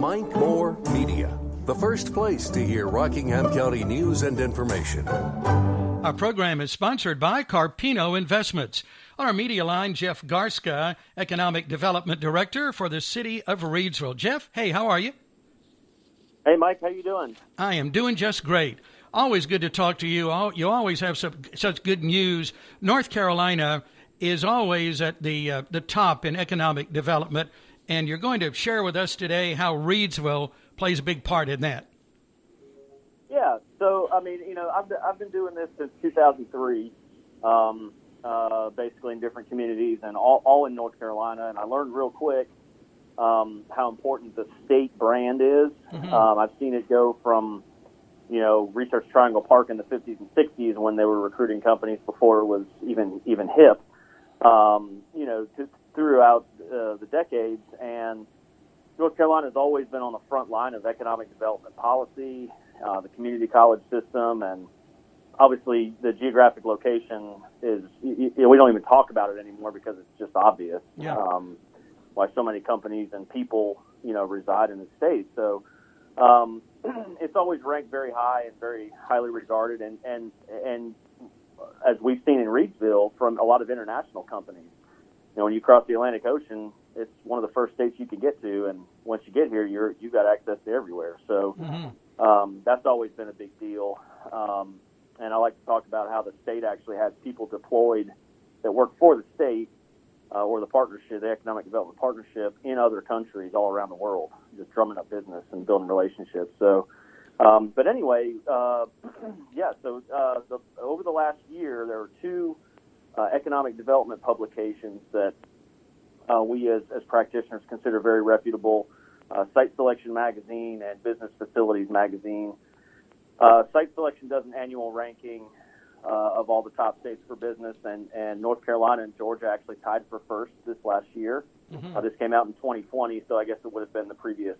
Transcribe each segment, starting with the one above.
Mike Moore Media, the first place to hear Rockingham County news and information. Our program is sponsored by Carpino Investments. On our media line, Jeff Garska, Economic Development Director for the City of Reidsville. Jeff, hey, how are you? Hey, Mike, how you doing? I am doing just great. Always good to talk to you. You always have such good news. North Carolina is always at the top in economic development, and you're going to share with us today how Reidsville plays a big part in that. Yeah, so, I mean, I've been doing this since 2003, basically in different communities and all in North Carolina, and I learned real quick how important the state brand is. Mm-hmm. I've seen it go from, Research Triangle Park in the 50s and 60s when they were recruiting companies before it was even hip, throughout the decades. And North Carolina has always been on the front line of economic development policy, the community college system, and obviously the geographic location is, we don't even talk about it anymore because it's just obvious. Yeah. Why so many companies and people, reside in the state. So it's always ranked very high and very highly regarded. And as we've seen in Reidsville from a lot of international companies, when you cross the Atlantic Ocean, it's one of the first states you can get to. And once you get here, you've got access to everywhere. So that's always been a big deal. And I like to talk about how the state actually has people deployed that work for the state or the partnership, the Economic Development Partnership, in other countries all around the world, just drumming up business and building relationships. So, but anyway, so over the last year, there were two economic development publications that we as practitioners consider very reputable, Site Selection Magazine and Business Facilities Magazine. Site Selection does an annual ranking of all the top states for business, and North Carolina and Georgia actually tied for first this last year. Mm-hmm. This came out in 2020, so I guess it would have been the previous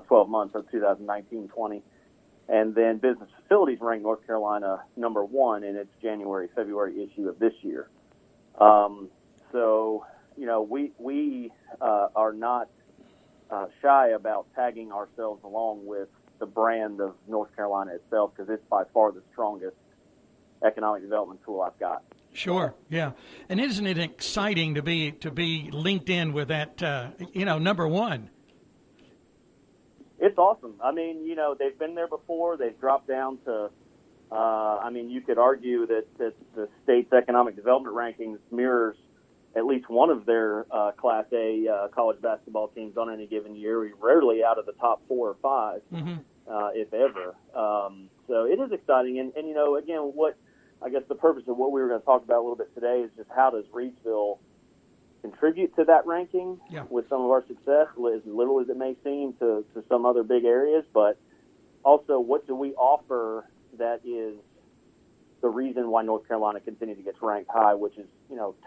12 months of 2019-20. And then Business Facilities ranked North Carolina number one in its January-February issue of this year. We are not shy about tagging ourselves along with the brand of North Carolina itself, because it's by far the strongest economic development tool I've got. Sure, yeah. And isn't it exciting to be linked in with that, number one? It's awesome. I mean, they've been there before. They've dropped down to, you could argue that the state's economic development rankings mirrors at least one of their Class A college basketball teams on any given year. We're rarely out of the top 4 or 5, if ever. So it is exciting. And again, I guess the purpose of what we were going to talk about a little bit today is just how does Reidsville contribute to that ranking with some of our success, as little as it may seem to some other big areas, but also what do we offer that is the reason why North Carolina continues to get ranked high, which is,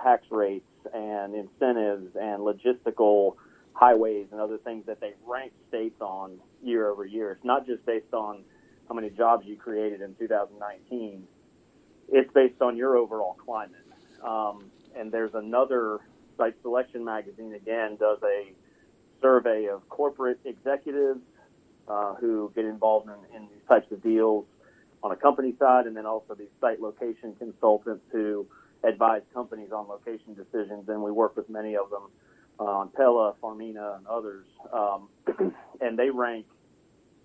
tax rates and incentives and logistical highways and other things that they rank states on year over year. It's not just based on how many jobs you created in 2019. It's based on your overall climate. And there's another, Site Selection Magazine, again, does a survey of corporate executives who get involved in these types of deals on a company side, and then also these site location consultants who advise companies on location decisions, and we work with many of them on Pella, Farmina, and others. And they rank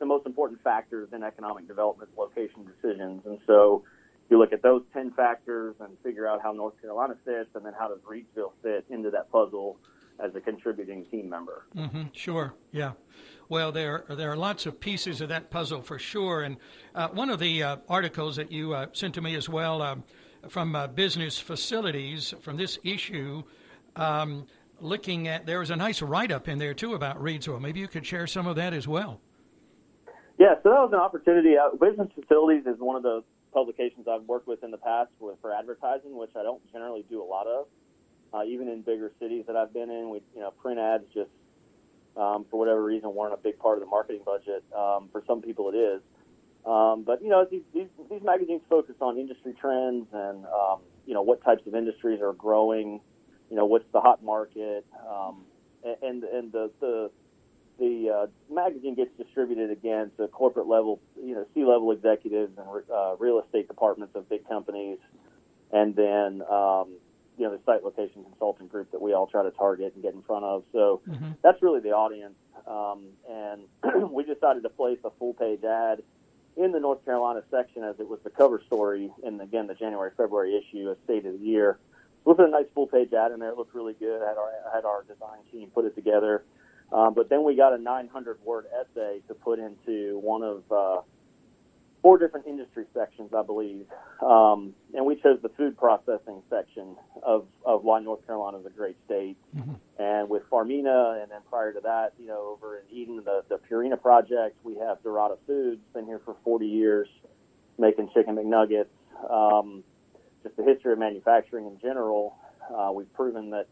the most important factors in economic development location decisions. And so you look at those 10 factors and figure out how North Carolina fits, and then how does Reidsville fit into that puzzle as a contributing team member. Mm-hmm. Sure, yeah. Well, there are lots of pieces of that puzzle for sure. And one of the articles that you sent to me as well from Business Facilities from this issue, looking at, there was a nice write-up in there too about Reidsville. Maybe you could share some of that as well. Yeah, so that was an opportunity. Business Facilities is one of the publications I've worked with in the past for advertising, which I don't generally do a lot of. Even in bigger cities that I've been in, print ads just for whatever reason weren't a big part of the marketing budget. For some people it is. But these magazines focus on industry trends and what types of industries are growing, what's the hot market, and the the magazine gets distributed again to corporate level, C-level executives and real estate departments of big companies, and then the site location consulting group that we all try to target and get in front of. So that's really the audience, and we decided to place a full-page ad in the North Carolina section as it was the cover story in, again, the January-February issue of State of the Year. We put a nice full-page ad in there. It looked really good. I had our design team put it together. But then we got a 900-word essay to put into one of 4 different industry sections, I believe. And we chose the food processing section of why North Carolina is a great state. And with Farmina, and then prior to that, over in Eden, the Purina project, we have Dorada Foods, been here for 40 years, making chicken McNuggets. Just the history of manufacturing in general, we've proven that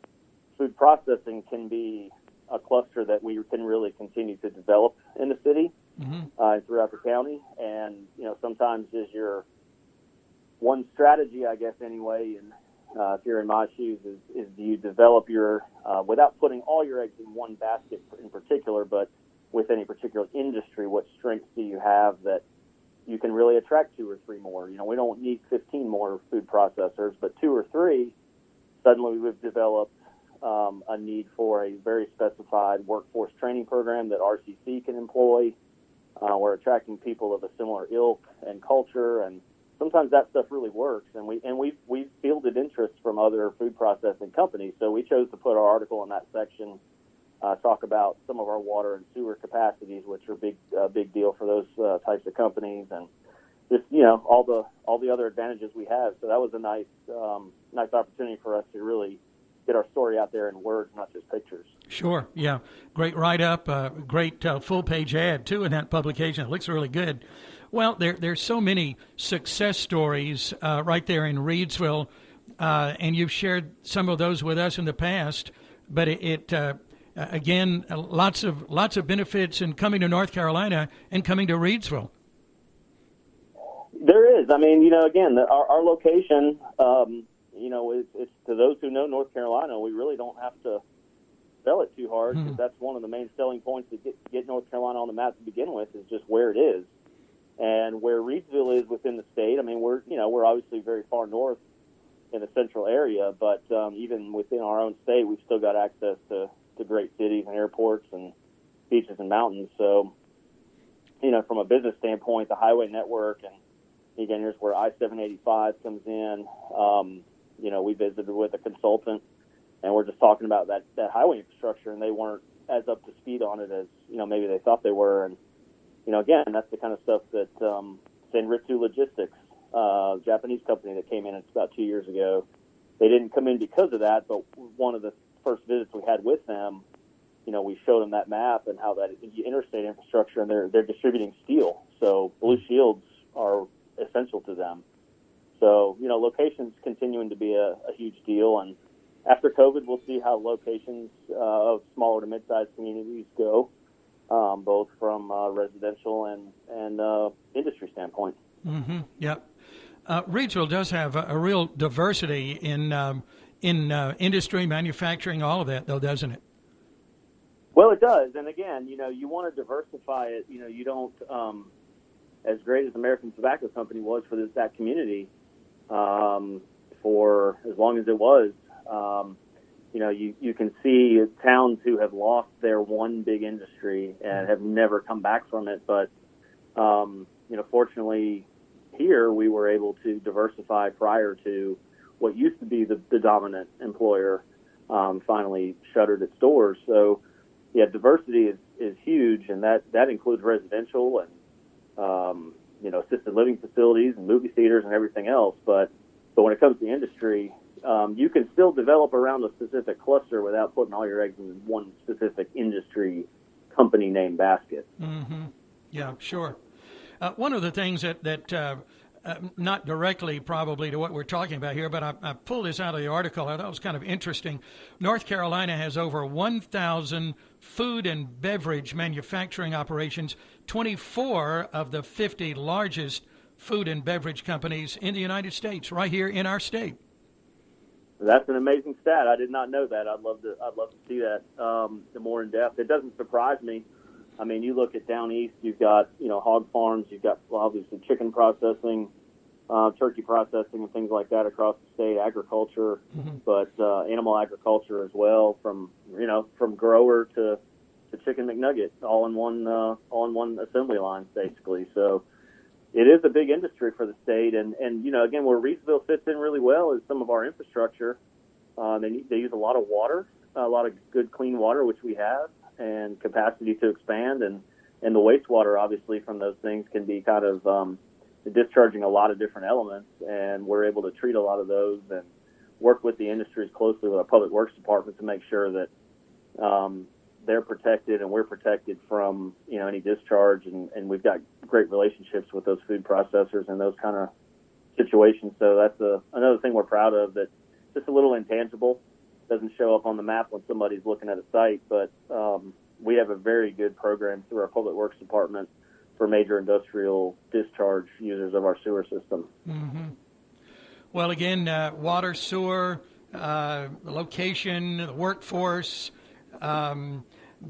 food processing can be a cluster that we can really continue to develop in the city and throughout the county. And, sometimes is your one strategy, I guess, anyway, and if you're in my shoes, is do you develop your, without putting all your eggs in one basket in particular, but with any particular industry, what strengths do you have that you can really attract 2 or 3 more? We don't need 15 more food processors, but 2 or 3, suddenly we've developed a need for a very specified workforce training program that RCC can employ. We're attracting people of a similar ilk and culture, and sometimes that stuff really works. And we've fielded interest from other food processing companies, so we chose to put our article in that section, talk about some of our water and sewer capacities, which are big deal for those types of companies, and just all the other advantages we have. So that was a nice opportunity for us to really get our story out there in words, not just pictures. Sure, yeah. Great write-up, great full-page ad, too, in that publication. It looks really good. Well, there's so many success stories right there in Reidsville, and you've shared some of those with us in the past, but again, lots of benefits in coming to North Carolina and coming to Reidsville. There is. I mean, again, our location, it's to those who know North Carolina, we really don't have to sell it too hard, because that's one of the main selling points to get North Carolina on the map to begin with, is just where it is. And where Reidsville is within the state, I mean, we're obviously very far north in the central area, but even within our own state, we've still got access to great cities and airports and beaches and mountains. So, from a business standpoint, the highway network, and again, here's where I-785 comes in. We visited with a consultant, and we're just talking about that highway infrastructure, and they weren't as up to speed on it as, maybe they thought they were. And, again, that's the kind of stuff that Senritsu Logistics, Japanese company that came in about 2 years ago, they didn't come in because of that, but one of the first visits we had with them, we showed them that map and how that interstate infrastructure, and they're distributing steel. So Blue Shields are essential to them. So, locations continuing to be a huge deal. And after COVID, we'll see how locations of smaller to mid-sized communities go, both from residential and industry standpoint. Yep. Reidsville does have a real diversity in industry, manufacturing, all of that, though, doesn't it? Well, it does. And again, you want to diversify it. You don't, as great as American Tobacco Company was for that community, for as long as it was, you can see towns who have lost their one big industry and have never come back from it. But, fortunately here we were able to diversify prior to what used to be the dominant employer, finally shuttered its doors. So, yeah, diversity is huge, and that includes residential and, assisted living facilities and movie theaters and everything else. But when it comes to industry, you can still develop around a specific cluster without putting all your eggs in one specific industry company name basket. Yeah, sure. One of the things that not directly probably to what we're talking about here, but I pulled this out of the article. I thought it was kind of interesting. North Carolina has over 1,000 food and beverage manufacturing operations, 24 of the 50 largest food and beverage companies in the United States, right here in our state. That's an amazing stat. I did not know that. I'd love to see that the more in depth. It doesn't surprise me. I mean, you look at down east, you've got hog farms, you've got obviously chicken processing, turkey processing, and things like that across the state. Agriculture, but animal agriculture as well, from grower to chicken McNugget, all in one assembly line, basically. So it is a big industry for the state, and again, where Reidsville fits in really well is some of our infrastructure. They use a lot of water, a lot of good clean water, which we have, and capacity to expand, and the wastewater obviously from those things can be kind of discharging a lot of different elements, and we're able to treat a lot of those and work with the industries closely with our public works department to make sure that they're protected and we're protected from any discharge, and we've got great relationships with those food processors and those kind of situations. So that's another thing we're proud of, that just a little intangible, doesn't show up on the map when somebody's looking at a site, but we have a very good program through our public works department for major industrial discharge users of our sewer system. Mm-hmm. Well, again, water, sewer, the location, the workforce,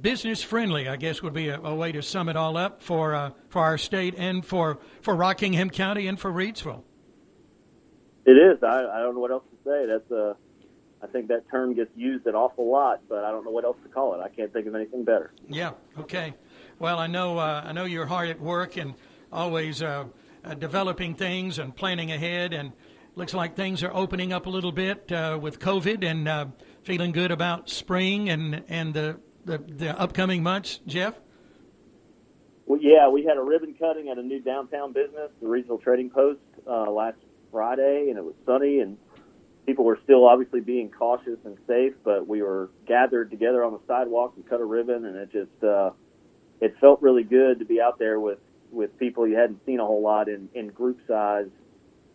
business friendly, I guess, would be a way to sum it all up for our state and for Rockingham County and for Reidsville. It is. I don't know what else to say. I think that term gets used an awful lot, but I don't know what else to call it. I can't think of anything better. Yeah. Okay. Well, I know you're hard at work and always developing things and planning ahead, and looks like things are opening up a little bit with COVID, and feeling good about spring and the upcoming months. Jeff? Well, yeah, we had a ribbon cutting at a new downtown business, the Regional Trading Post, last Friday, and it was sunny, and people were still obviously being cautious and safe, but we were gathered together on the sidewalk and cut a ribbon, and it just it felt really good to be out there with people you hadn't seen a whole lot in group size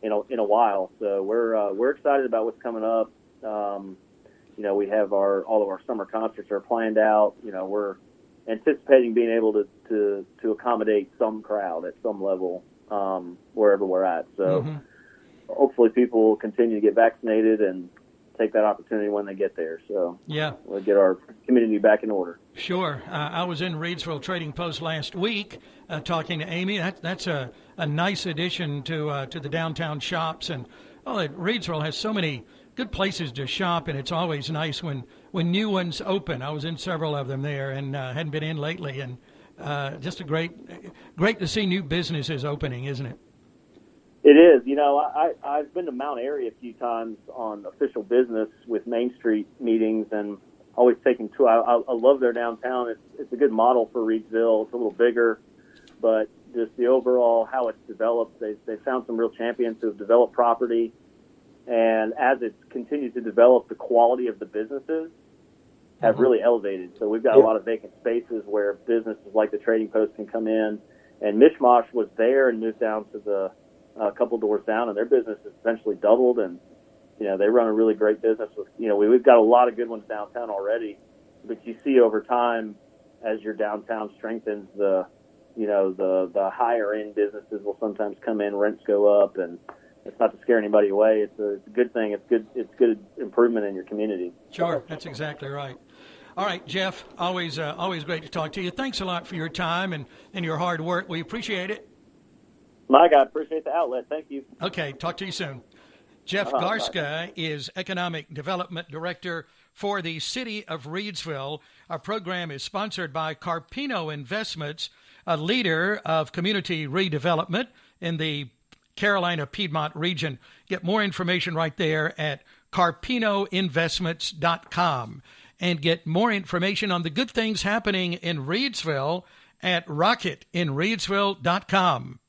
in a while. So we're excited about what's coming up. We have all of our summer concerts are planned out. We're anticipating being able to accommodate some crowd at some level wherever we're at. So hopefully people will continue to get vaccinated and take that opportunity when they get there. So yeah, we'll get our community back in order. Sure. I was in Reidsville Trading Post last week talking to Amy. That's a nice addition to the downtown shops. And Reidsville has so many good places to shop, and it's always nice when new ones open. I was in several of them there and hadn't been in lately. And just great to see new businesses opening, isn't it? It is. I've been to Mount Airy a few times on official business with Main Street meetings, and always taking tours. I love their downtown. It's a good model for Reidsville. It's a little bigger, but just the overall how it's developed, they found some real champions who have developed property, and as it's continued to develop, the quality of the businesses have really elevated. So we've got a lot of vacant spaces where businesses like the Trading Post can come in, and Mishmash was there and moved down to a couple doors down, and their business has essentially doubled, and they run a really great business with we've got a lot of good ones downtown already, but you see over time as your downtown strengthens, the higher end businesses will sometimes come in, rents go up, and it's not to scare anybody away. It's a good thing. It's good improvement in your community. Sure, that's exactly right. All right, Jeff, always great to talk to you. Thanks a lot for your time and your hard work. We appreciate it. Mike, I appreciate the outlet. Thank you. Okay, talk to you soon. Jeff Garska is Economic Development Director for the City of Reidsville. Our program is sponsored by Carpino Investments, a leader of community redevelopment in the Carolina Piedmont region. Get more information right there at carpinoinvestments.com, and get more information on the good things happening in Reidsville at rocketinreidsville.com.